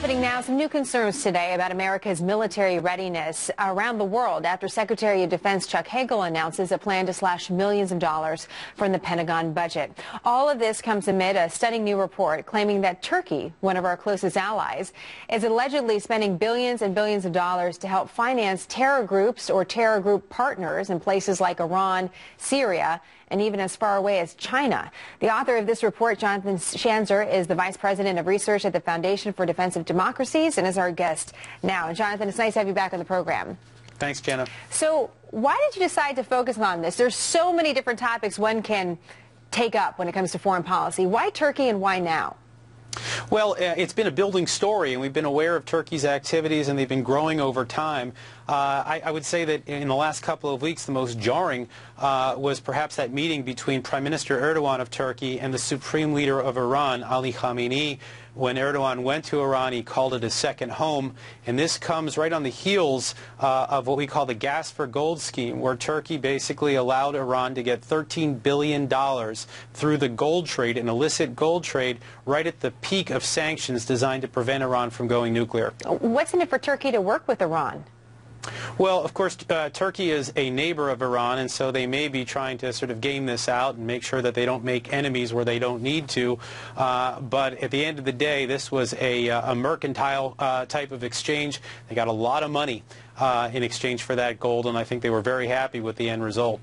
Happening now, some new concerns today about America's military readiness around the world after Secretary of Defense Chuck Hagel announces a plan to slash millions of dollars from the Pentagon budget. All of this comes amid a stunning new report claiming that Turkey, one of our closest allies, is allegedly spending billions and billions of dollars to help finance terror groups or terror group partners in places like Iran, Syria, and even as far away as China. The author of this report, Jonathan Schanzer, is the Vice President of Research at the Foundation for Defense of Democracies and is our guest now. Jonathan, it's nice to have you back on the program. Thanks, Jenna. So why did you decide to focus on this? There's so many different topics one can take up when it comes to foreign policy. Why Turkey and why now? Well, it's been a building story, and we've been aware of Turkey's activities, and they've been growing over time. I would say that in the last couple of weeks, the most jarring was perhaps that meeting between Prime Minister Erdogan of Turkey and the Supreme Leader of Iran, Ali Khamenei. When Erdogan went to Iran, he called it a second home, and this comes right on the heels of what we call the Gas for Gold scheme, where Turkey basically allowed Iran to get $13 billion through the gold trade, an illicit gold trade, right at the peak of sanctions designed to prevent Iran from going nuclear. What's in it for Turkey to work with Iran? Well, of course, Turkey is a neighbor of Iran, and so they may be trying to sort of game this out and make sure that they don't make enemies where they don't need to. But at the end of the day, this was a mercantile type of exchange. They got a lot of money in exchange for that gold, and I think they were very happy with the end result.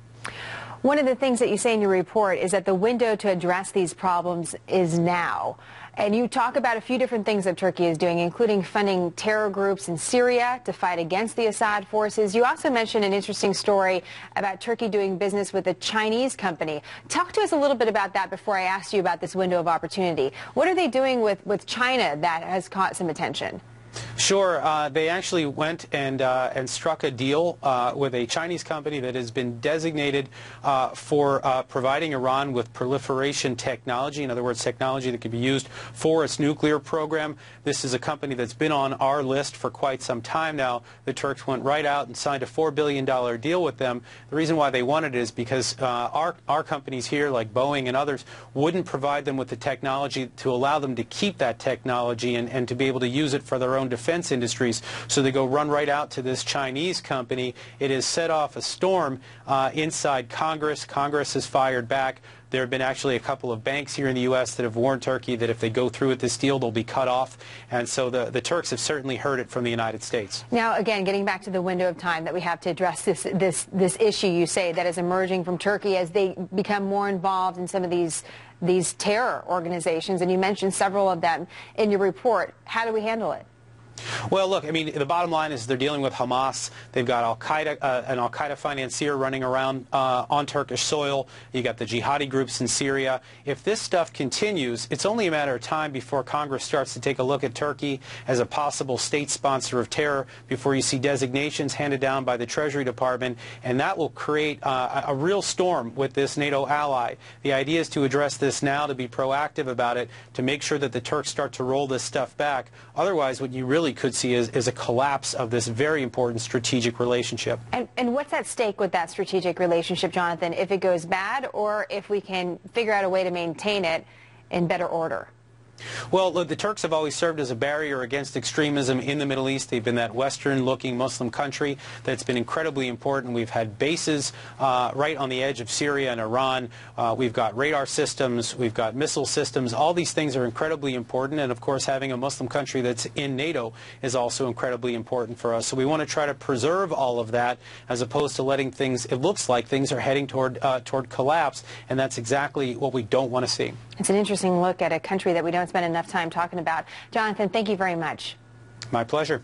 One of the things that you say in your report is that the window to address these problems is now. And you talk about a few different things that Turkey is doing, including funding terror groups in Syria to fight against the Assad forces. You also mentioned an interesting story about Turkey doing business with a Chinese company. Talk to us a little bit about that before I ask you about this window of opportunity. What are they doing with China that has caught some attention? Sure. They actually went and struck a deal with a Chinese company that has been designated for providing Iran with proliferation technology, in other words, technology that could be used for its nuclear program. This is a company that's been on our list for quite some time now. The Turks went right out and signed a $4 billion deal with them. The reason why they wanted it is because our companies here, like Boeing and others, wouldn't provide them with the technology to allow them to keep that technology and to be able to use it for their own defense industries. So they go run right out to this Chinese company. It has set off a storm inside Congress. Congress has fired back. There have been actually a couple of banks here in the U.S. that have warned Turkey that if they go through with this deal, they'll be cut off. And so the Turks have certainly heard it from the United States. Now, again, getting back to the window of time that we have to address this issue, you say, that is emerging from Turkey as they become more involved in some of these terror organizations, and you mentioned several of them in your report. How do we handle it? Well, look, I mean, the bottom line is they're dealing with Hamas. They've got Al-Qaeda, an Al-Qaeda financier running around on Turkish soil. You got the jihadi groups in Syria. If this stuff continues, it's only a matter of time before Congress starts to take a look at Turkey as a possible state sponsor of terror, before you see designations handed down by the Treasury Department, and that will create a real storm with this NATO ally. The idea is to address this now, to be proactive about it, to make sure that the Turks start to roll this stuff back. Otherwise, what you really could see is a collapse of this very important strategic relationship. And what's at stake with that strategic relationship, Jonathan, if it goes bad or if we can figure out a way to maintain it in better order? Well, look, the Turks have always served as a barrier against extremism in the Middle East. They've been that Western-looking Muslim country that's been incredibly important. We've had bases right on the edge of Syria and Iran. We've got radar systems. We've got missile systems. All these things are incredibly important. And, of course, having a Muslim country that's in NATO is also incredibly important for us. So we want to try to preserve all of that as opposed to letting things, it looks like things are heading toward collapse. And that's exactly what we don't want to see. It's an interesting look at a country that we don't spend enough time talking about. Jonathan, thank you very much. My pleasure.